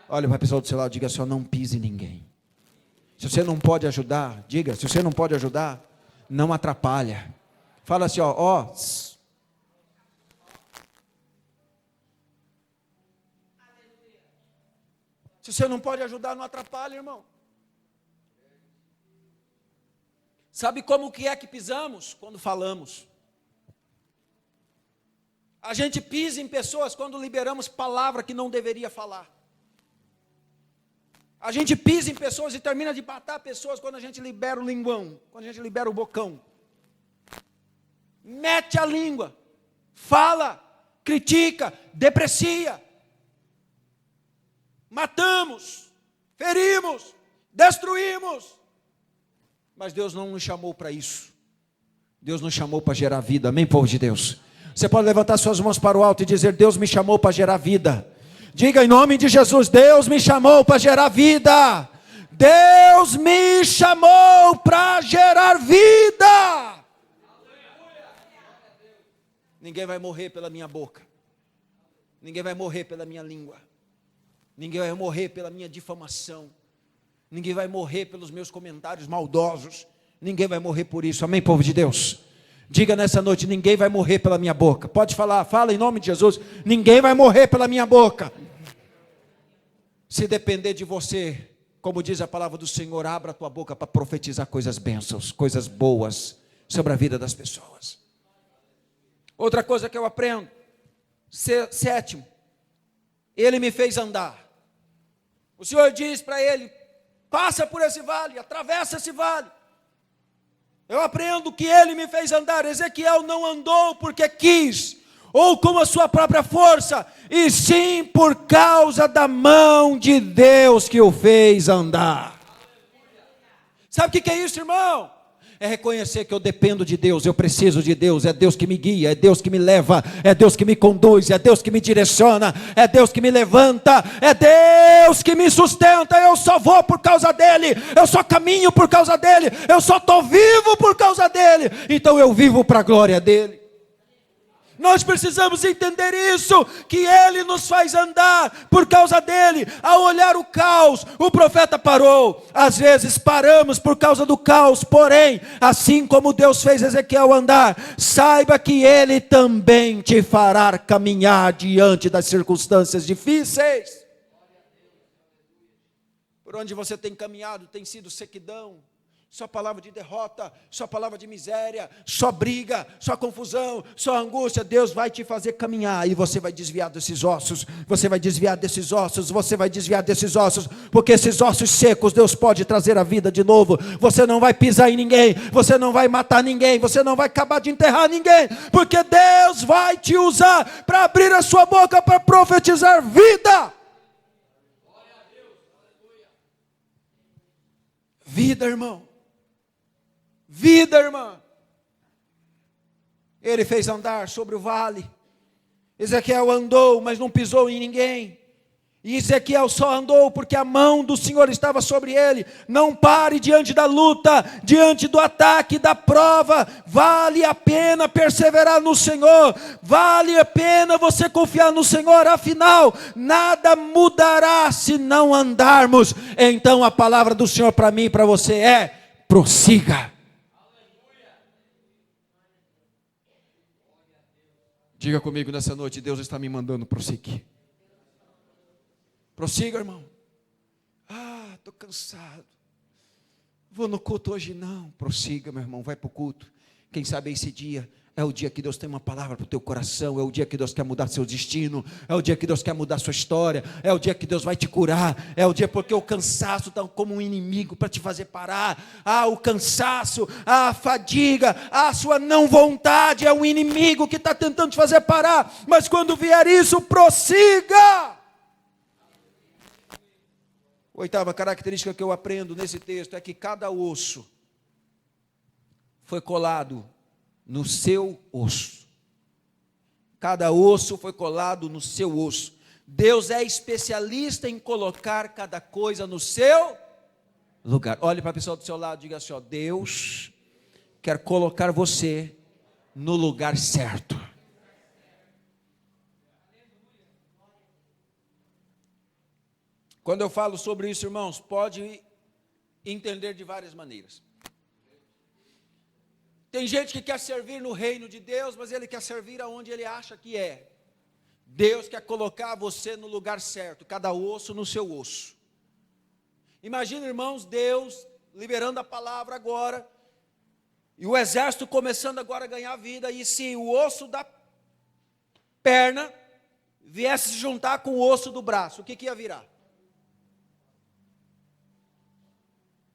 Olha para a pessoa do seu lado, diga assim: não pise ninguém. Se você não pode ajudar, diga, se você não pode ajudar, não atrapalha. Fala assim, Se você não pode ajudar, não atrapalha, irmão. Sabe como que é que pisamos? Quando falamos. A gente pisa em pessoas quando liberamos palavra que não deveria falar. A gente pisa em pessoas e termina de matar pessoas quando a gente libera o linguão, quando a gente libera o bocão. Mete a língua, fala, critica, deprecia. Matamos, ferimos, destruímos. Mas Deus não nos chamou para isso. Deus nos chamou para gerar vida, amém, povo de Deus? Você pode levantar suas mãos para o alto e dizer: Deus me chamou para gerar vida. Diga em nome de Jesus: Deus me chamou para gerar vida. Deus me chamou para gerar vida. Ninguém vai morrer pela minha boca. Ninguém vai morrer pela minha língua. Ninguém vai morrer pela minha difamação. Ninguém vai morrer pelos meus comentários maldosos. Ninguém vai morrer por isso, amém, povo de Deus? Diga nessa noite: ninguém vai morrer pela minha boca. Pode falar, fala em nome de Jesus: ninguém vai morrer pela minha boca. Se depender de você, como diz a palavra do Senhor, abra a tua boca para profetizar coisas bênçãos, coisas boas sobre a vida das pessoas. Outra coisa que eu aprendo, sétimo, ele me fez andar. O Senhor diz para ele: passa por esse vale, atravessa esse vale. Eu aprendo que ele me fez andar. Ezequiel não andou porque quis, ou com a sua própria força, e sim por causa da mão de Deus que o fez andar. Sabe o que é isso, irmão? É reconhecer que eu dependo de Deus, eu preciso de Deus, é Deus que me guia, é Deus que me leva, é Deus que me conduz, é Deus que me direciona, é Deus que me levanta, é Deus que me sustenta. Eu só vou por causa dEle, eu só caminho por causa dEle, eu só estou vivo por causa dEle, então eu vivo para a glória dEle. Nós precisamos entender isso, que Ele nos faz andar por causa dEle. Ao olhar o caos, o profeta parou. Às vezes paramos por causa do caos, porém, assim como Deus fez Ezequiel andar, saiba que Ele também te fará caminhar diante das circunstâncias difíceis. Por onde você tem caminhado tem sido sequidão, Só palavra de derrota, só palavra de miséria, só briga, só confusão, só angústia. Deus vai te fazer caminhar e você vai desviar desses ossos, você vai desviar desses ossos, você vai desviar desses ossos, porque esses ossos secos Deus pode trazer a vida de novo. Você não vai pisar em ninguém, você não vai matar ninguém, você não vai acabar de enterrar ninguém, porque Deus vai te usar para abrir a sua boca para profetizar vida. Vida, irmão. Vida, irmã. Ele fez andar sobre o vale. Ezequiel andou, mas não pisou em ninguém. E Ezequiel só andou porque a mão do Senhor estava sobre ele. Não pare diante da luta, diante do ataque, da prova. Vale a pena perseverar no Senhor. Vale a pena você confiar no Senhor. Afinal, nada mudará se não andarmos. Então a palavra do Senhor para mim e para você é: prossiga. Diga comigo nessa noite: Deus está me mandando prosseguir. Prossiga, irmão. Estou cansado. Vou no culto hoje não. Prossiga, meu irmão, vai para o culto. Quem sabe esse dia é o dia que Deus tem uma palavra para o teu coração. É o dia que Deus quer mudar seu destino. É o dia que Deus quer mudar sua história. É o dia que Deus vai te curar. É o dia porque o cansaço está como um inimigo para te fazer parar. O cansaço, a fadiga, a sua não vontade é um inimigo que está tentando te fazer parar. Mas quando vier isso, prossiga. Oitava característica que eu aprendo nesse texto é que cada osso foi colado no seu osso. Cada osso foi colado no seu osso. Deus é especialista em colocar cada coisa no seu lugar. Olhe para a pessoa do seu lado e diga assim: Deus quer colocar você no lugar certo. Quando eu falo sobre isso, irmãos, pode entender de várias maneiras. Tem gente que quer servir no reino de Deus, mas ele quer servir aonde ele acha que é. Deus quer colocar você no lugar certo, cada osso no seu osso. Imagina, irmãos, Deus liberando a palavra agora, e o exército começando agora a ganhar vida, e se o osso da perna viesse se juntar com o osso do braço, o que ia virar?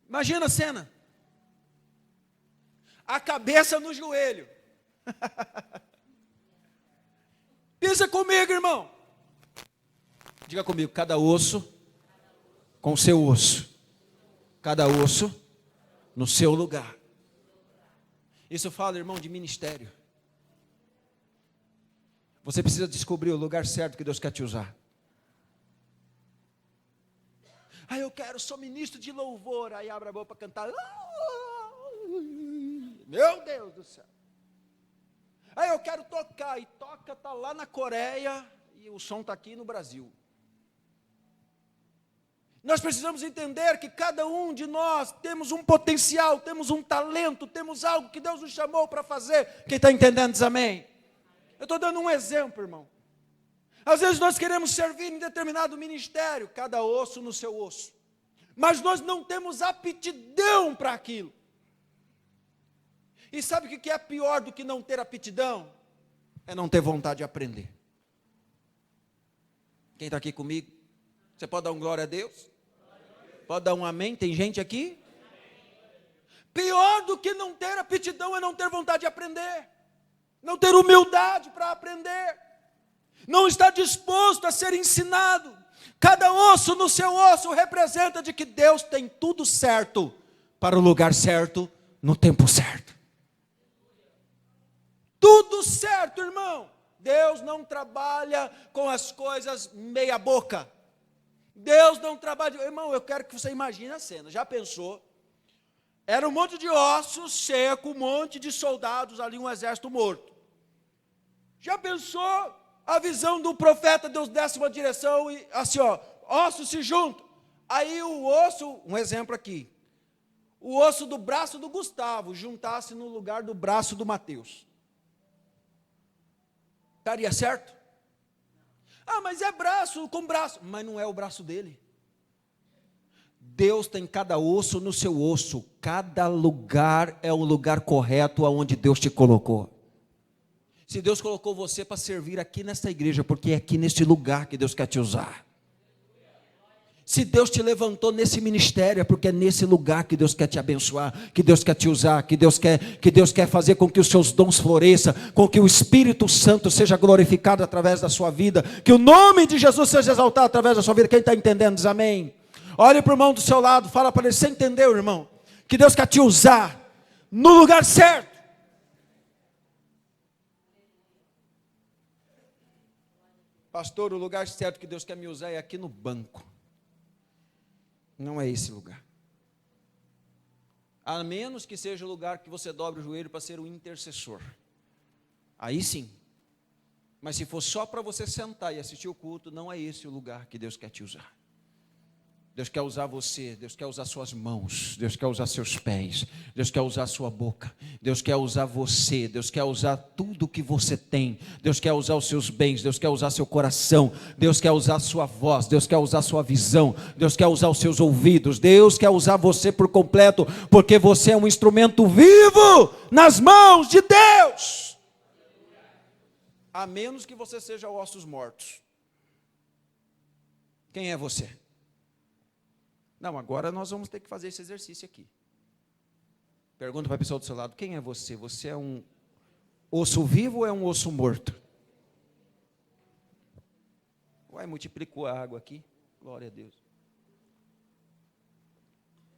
Imagina a cena. A cabeça no joelho. Pensa comigo, irmão. Diga comigo: cada osso com o seu osso. Cada osso no seu lugar. Isso fala, irmão, de ministério. Você precisa descobrir o lugar certo que Deus quer te usar. Eu sou ministro de louvor. Aí abre a boca para cantar. Meu Deus do céu. Eu quero tocar. E toca, está lá na Coreia. E o som está aqui no Brasil. Nós precisamos entender que cada um de nós temos um potencial, temos um talento, temos algo que Deus nos chamou para fazer. Quem está entendendo diz amém. Eu estou dando um exemplo, irmão. Às vezes nós queremos servir em determinado ministério, cada osso no seu osso, mas nós não temos aptidão para aquilo. E sabe o que é pior do que não ter aptidão? É não ter vontade de aprender. Quem está aqui comigo? Você pode dar um glória a Deus? Pode dar um amém? Tem gente aqui? Pior do que não ter aptidão é não ter vontade de aprender, não ter humildade para aprender, não estar disposto a ser ensinado. Cada osso no seu osso representa de que Deus tem tudo certo para o lugar certo, no tempo certo. Tudo certo, irmão. Deus não trabalha com as coisas meia boca. Deus não trabalha... Irmão, eu quero que você imagine a cena. Já pensou? Era um monte de ossos seco, um monte de soldados ali, um exército morto. Já pensou a visão do profeta? Deus desce uma direção e assim, ossos se juntam. Aí o osso, um exemplo aqui, o osso do braço do Gustavo juntasse no lugar do braço do Mateus. Daria certo? Mas é braço com braço. Mas não é o braço dele. Deus tem cada osso no seu osso. Cada lugar é o lugar correto aonde Deus te colocou. Se Deus colocou você para servir aqui nesta igreja, porque é aqui neste lugar que Deus quer te usar. Se Deus te levantou nesse ministério, é porque é nesse lugar que Deus quer te abençoar, que Deus quer te usar, que Deus quer fazer com que os seus dons floresçam, com que o Espírito Santo seja glorificado através da sua vida, que o nome de Jesus seja exaltado através da sua vida. Quem está entendendo diz amém. Olhe para o irmão do seu lado, fala para ele: você entendeu, irmão? Que Deus quer te usar no lugar certo. Pastor, o lugar certo que Deus quer me usar é aqui no banco. Não é esse lugar. A menos que seja o lugar que você dobre o joelho para ser o intercessor. Aí sim. Mas se for só para você sentar e assistir o culto, não é esse o lugar que Deus quer te usar. Deus quer usar você, Deus quer usar suas mãos, Deus quer usar seus pés, Deus quer usar sua boca, Deus quer usar você, Deus quer usar tudo que você tem, Deus quer usar os seus bens, Deus quer usar seu coração, Deus quer usar sua voz, Deus quer usar sua visão, Deus quer usar os seus ouvidos, Deus quer usar você por completo, porque você é um instrumento vivo nas mãos de Deus. A menos que você seja ossos mortos. Quem é você? Não, agora nós vamos ter que fazer esse exercício aqui. Pergunta para a pessoa do seu lado: quem é você? Você é um osso vivo ou é um osso morto? Uai, multiplicou a água aqui. Glória a Deus.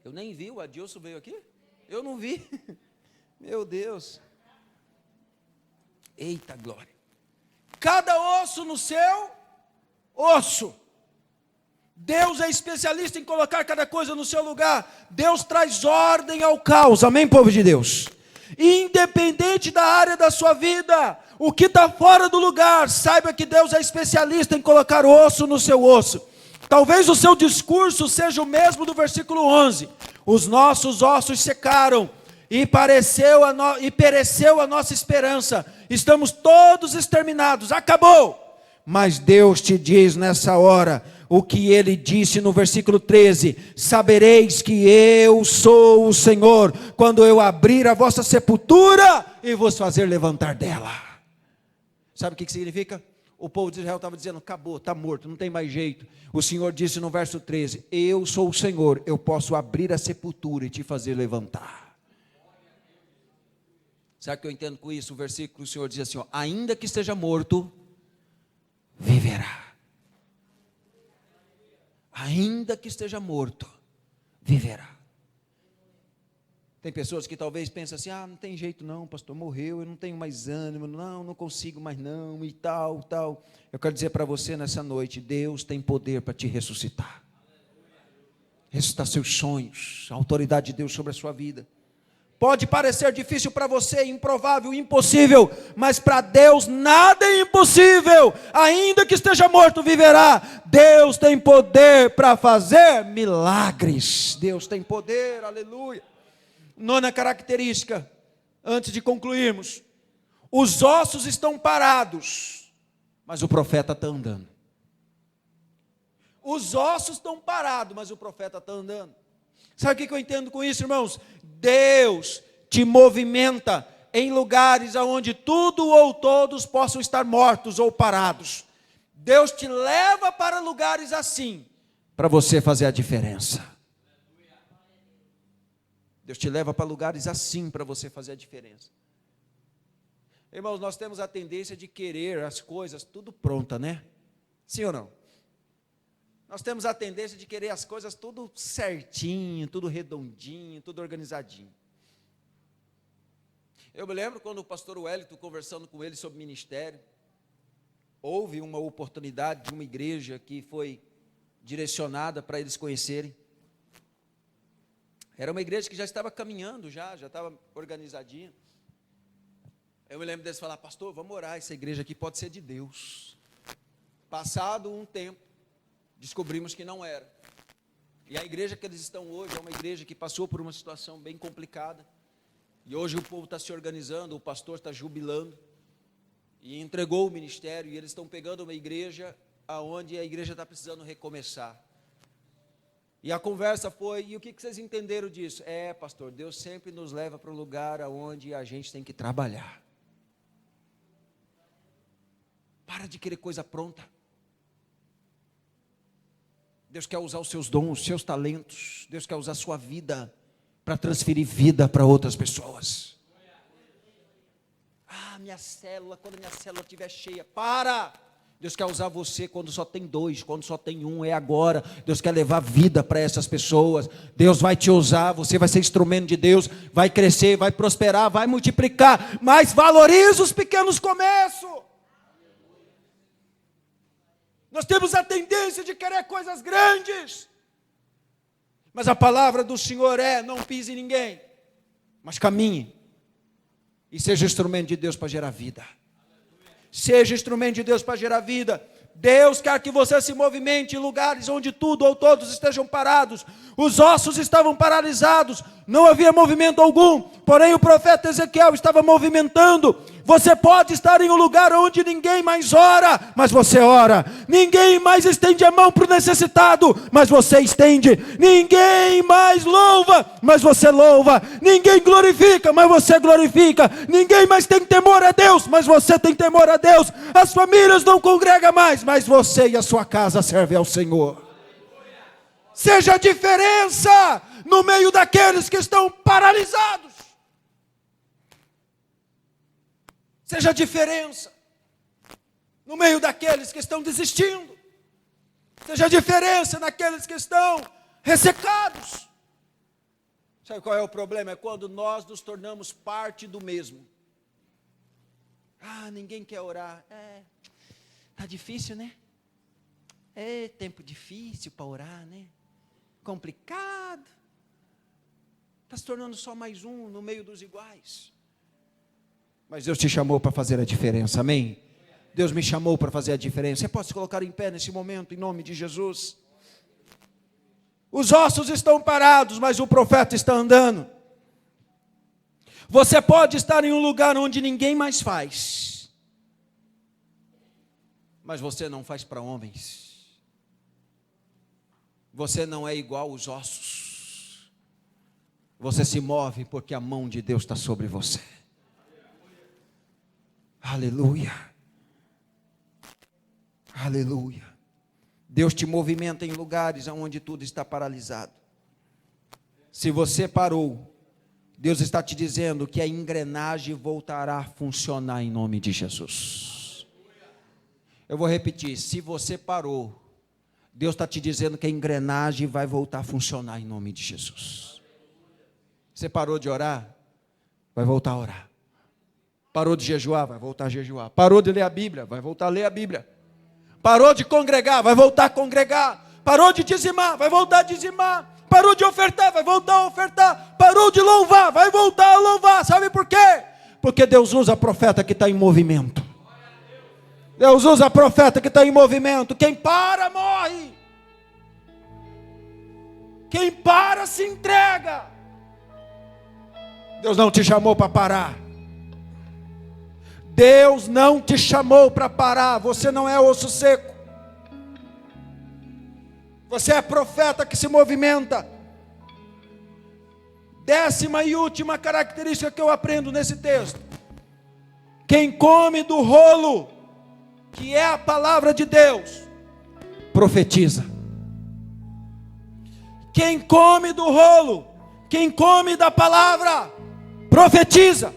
Eu nem vi, o Adilson veio aqui? Eu não vi. Meu Deus. Eita glória. Cada osso no seu osso. Deus é especialista em colocar cada coisa no seu lugar. Deus traz ordem ao caos. Amém, povo de Deus? Independente da área da sua vida, o que está fora do lugar, saiba que Deus é especialista em colocar osso no seu osso. Talvez o seu discurso seja o mesmo do versículo 11. Os nossos ossos secaram e pereceu a nossa esperança. Estamos todos exterminados. Acabou. Mas Deus te diz nessa hora o que Ele disse no versículo 13: sabereis que eu sou o Senhor, quando eu abrir a vossa sepultura e vos fazer levantar dela. Sabe o que significa? O povo de Israel estava dizendo: acabou, está morto, não tem mais jeito. O Senhor disse no verso 13: eu sou o Senhor, eu posso abrir a sepultura e te fazer levantar. Sabe o que eu entendo com isso? O versículo, o Senhor diz assim: ó, ainda que esteja morto, viverá. Ainda que esteja morto, viverá. Tem pessoas que talvez pensam assim: não tem jeito não, pastor, morreu, eu não tenho mais ânimo, não consigo mais não, e tal. Eu quero dizer para você nessa noite: Deus tem poder para te ressuscitar. Ressuscitar seus sonhos, a autoridade de Deus sobre a sua vida. Pode parecer difícil para você, improvável, impossível, mas para Deus nada é impossível. Ainda que esteja morto, viverá. Deus tem poder para fazer milagres. Deus tem poder, aleluia. Nona característica, antes de concluirmos: os ossos estão parados, mas o profeta está andando. Os ossos estão parados, mas o profeta está andando. Sabe o que eu entendo com isso, irmãos? Deus te movimenta em lugares onde tudo ou todos possam estar mortos ou parados. Deus te leva para lugares assim, para você fazer a diferença. Deus te leva para lugares assim, para você fazer a diferença. Irmãos, nós temos a tendência de querer as coisas tudo pronta, né? Sim ou não? Nós temos a tendência de querer as coisas tudo certinho, tudo redondinho, tudo organizadinho. Eu me lembro quando o pastor Wellington, conversando com ele sobre ministério, houve uma oportunidade de uma igreja que foi direcionada para eles conhecerem. Era uma igreja que já estava caminhando, já estava organizadinha. Eu me lembro deles falar: pastor, vamos orar, essa igreja aqui pode ser de Deus. Passado um tempo, descobrimos que não era. E a igreja que eles estão hoje é uma igreja que passou por uma situação bem complicada. E hoje o povo está se organizando, o pastor está jubilando. E entregou o ministério, e eles estão pegando uma igreja onde a igreja está precisando recomeçar. E a conversa foi, e o que vocês entenderam disso? Pastor, Deus sempre nos leva para o lugar onde a gente tem que trabalhar. Para de querer coisa pronta. Deus quer usar os seus dons, os seus talentos. Deus quer usar a sua vida para transferir vida para outras pessoas. Minha célula, quando minha célula estiver cheia, para! Deus quer usar você quando só tem 2, quando só tem 1, é agora. Deus quer levar vida para essas pessoas. Deus vai te usar, você vai ser instrumento de Deus, vai crescer, vai prosperar, vai multiplicar, mas valoriza os pequenos começos. Nós temos a tendência de querer coisas grandes, mas a palavra do Senhor não pise em ninguém, mas caminhe, e seja instrumento de Deus para gerar vida. Seja instrumento de Deus para gerar vida. Deus quer que você se movimente em lugares onde tudo ou todos estejam parados. Os ossos estavam paralisados, não havia movimento algum, porém o profeta Ezequiel estava movimentando. Você pode estar em um lugar onde ninguém mais ora, mas você ora. Ninguém mais estende a mão para o necessitado, mas você estende. Ninguém mais louva, mas você louva. Ninguém glorifica, mas você glorifica. Ninguém mais tem temor a Deus, mas você tem temor a Deus. As famílias não congregam mais, mas você e a sua casa servem ao Senhor. Seja a diferença no meio daqueles que estão paralisados. Seja a diferença no meio daqueles que estão desistindo. Seja a diferença naqueles que estão ressecados. Sabe qual é o problema? É quando nós nos tornamos parte do mesmo. Ninguém quer orar. Tá difícil, né? É tempo difícil para orar, né? Complicado. Está se tornando só mais um no meio dos iguais. Mas Deus te chamou para fazer a diferença, amém? Deus me chamou para fazer a diferença. Você pode se colocar em pé nesse momento, em nome de Jesus. Os ossos estão parados, mas o profeta está andando. Você pode estar em um lugar onde ninguém mais faz, mas você não faz para homens. Você não é igual aos ossos. Você se move porque a mão de Deus está sobre você. Aleluia. Aleluia. Deus te movimenta em lugares onde tudo está paralisado. Se você parou, Deus está te dizendo que a engrenagem voltará a funcionar em nome de Jesus. Eu vou repetir, se você parou, Deus está te dizendo que a engrenagem vai voltar a funcionar em nome de Jesus. Você parou de orar? Vai voltar a orar. Parou de jejuar? Vai voltar a jejuar. Parou de ler a Bíblia? Vai voltar a ler a Bíblia. Parou de congregar? Vai voltar a congregar. Parou de dizimar? Vai voltar a dizimar. Parou de ofertar? Vai voltar a ofertar. Parou de louvar? Vai voltar a louvar. Sabe por quê? Porque Deus usa profeta que está em movimento. Deus usa profeta que está em movimento. Quem para, morre. Quem para, se entrega. Deus não te chamou para parar. Deus não te chamou para parar. Você não é osso seco. Você é profeta que se movimenta. 10ª e última característica que eu aprendo nesse texto: quem come do rolo, que é a palavra de Deus, profetiza. Quem come do rolo, quem come da palavra, profetiza.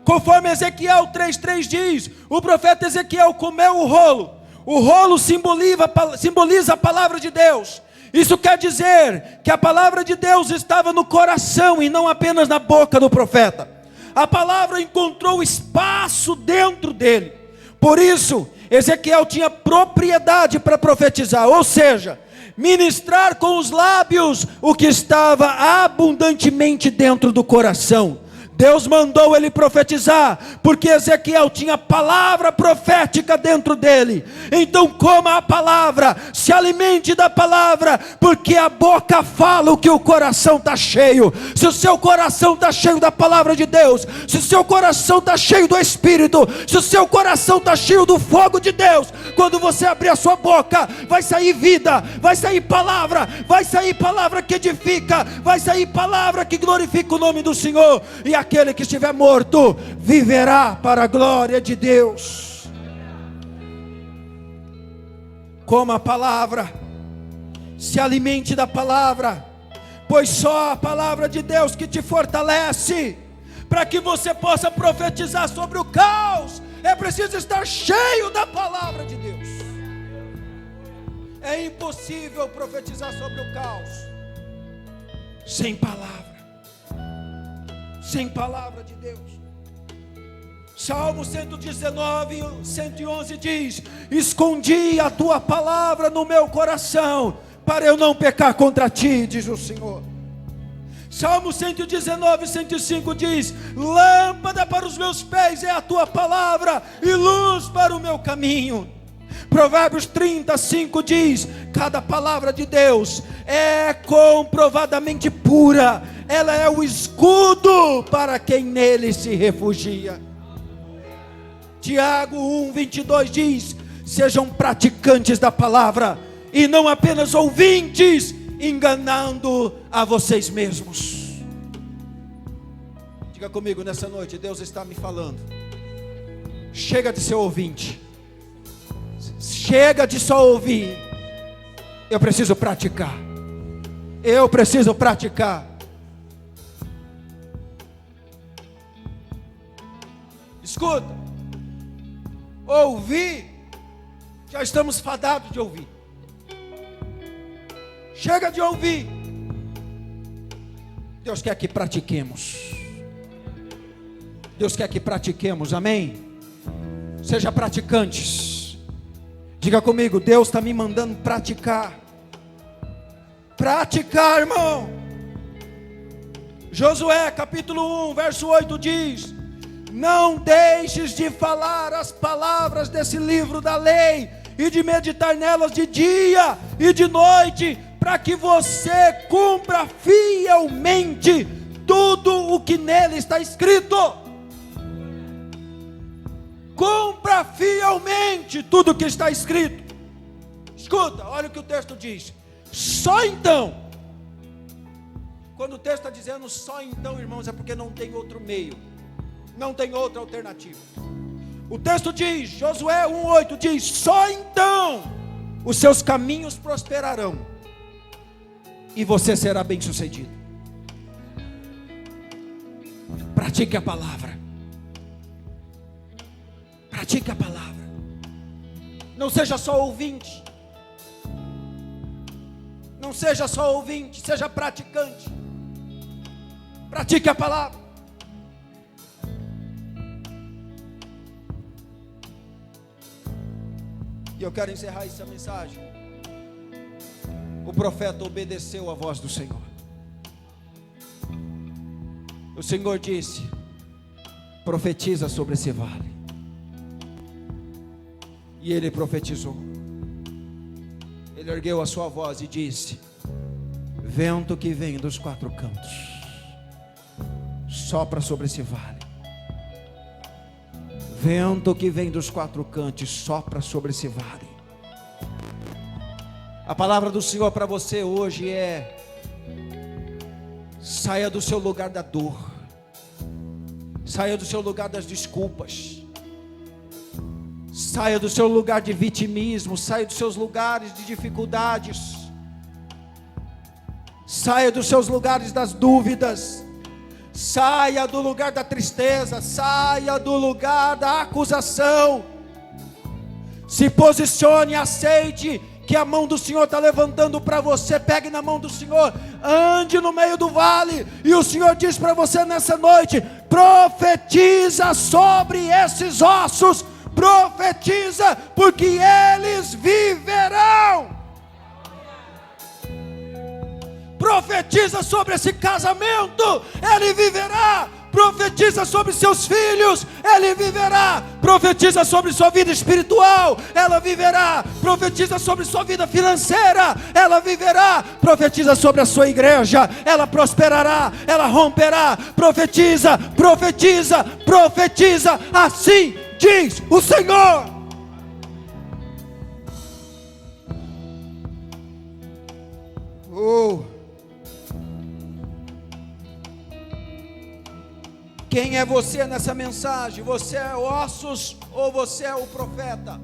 Conforme Ezequiel 3:3 diz, o profeta Ezequiel comeu o rolo. O rolo simboliza a palavra de Deus. Isso quer dizer que a palavra de Deus estava no coração e não apenas na boca do profeta. A palavra encontrou espaço dentro dele. Por isso, Ezequiel tinha propriedade para profetizar, ou seja, ministrar com os lábios o que estava abundantemente dentro do coração. Deus mandou ele profetizar, porque Ezequiel tinha palavra profética dentro dele. Então coma a palavra, se alimente da palavra, porque a boca fala o que o coração está cheio. Se o seu coração está cheio da palavra de Deus, se o seu coração está cheio do Espírito, se o seu coração está cheio do fogo de Deus, quando você abrir a sua boca, vai sair vida, vai sair palavra que edifica, vai sair palavra que glorifica o nome do Senhor, e aquele que estiver morto, viverá para a glória de Deus. Coma a palavra, se alimente da palavra, pois só a palavra de Deus que te fortalece, para que você possa profetizar sobre o caos. É preciso estar cheio da palavra de Deus. É impossível profetizar sobre o caos sem palavra, sem palavra de Deus. Salmo 119, 111 diz: escondi a tua palavra no meu coração, para eu não pecar contra ti, diz o Senhor. Salmo 119, 105 diz: lâmpada para os meus pés é a tua palavra, e luz para o meu caminho. Provérbios 35 diz: cada palavra de Deus é comprovadamente pura, ela é o escudo para quem nele se refugia. Tiago 1:22 diz: sejam praticantes da palavra, e não apenas ouvintes, enganando a vocês mesmos. Diga comigo nessa noite: Deus está me falando. Chega de ser ouvinte, chega de só ouvir. Eu preciso praticar. Eu preciso praticar. Escuta, ouvir, já estamos fadados de ouvir. Chega de ouvir. Deus quer que pratiquemos. Deus quer que pratiquemos, amém? Seja praticantes. Diga comigo: Deus está me mandando praticar. Praticar, irmão. Josué capítulo 1, verso 8 diz: não deixes de falar as palavras desse livro da lei, e de meditar nelas de dia e de noite, para que você cumpra fielmente tudo o que nele está escrito. Cumpra fielmente tudo o que está escrito. Escuta, olha o que o texto diz. Só então. Quando o texto está dizendo só então, irmãos, é porque não tem outro meio, não tem outra alternativa. O texto diz, Josué 1:8 diz: só então os seus caminhos prosperarão, e você será bem sucedido. Pratique a palavra. Pratique a palavra. Não seja só ouvinte. Não seja só ouvinte, seja praticante. Pratique a palavra. E eu quero encerrar essa mensagem. O profeta obedeceu à voz do Senhor. O Senhor disse: profetiza sobre esse vale. E ele profetizou. Ele ergueu a sua voz e disse: vento que vem dos quatro cantos, sopra sobre esse vale. Vento que vem dos quatro cantos, sopra sobre esse vale. A palavra do Senhor para você hoje é: saia do seu lugar da dor, saia do seu lugar das desculpas, saia do seu lugar de vitimismo, saia dos seus lugares de dificuldades, saia dos seus lugares das dúvidas, saia do lugar da tristeza, saia do lugar da acusação. Se posicione, aceite que a mão do Senhor está levantando para você. Pegue na mão do Senhor, ande no meio do vale, e o Senhor diz para você nessa noite: profetiza sobre esses ossos. Profetiza, porque eles viverão. Profetiza sobre esse casamento, ele viverá. Profetiza sobre seus filhos, ele viverá. Profetiza sobre sua vida espiritual, ela viverá. Profetiza sobre sua vida financeira, ela viverá. Profetiza sobre a sua igreja, ela prosperará, ela romperá. Profetiza, profetiza, profetiza. Assim diz o Senhor. Quem é você nessa mensagem? Você é ossos ou você é o profeta?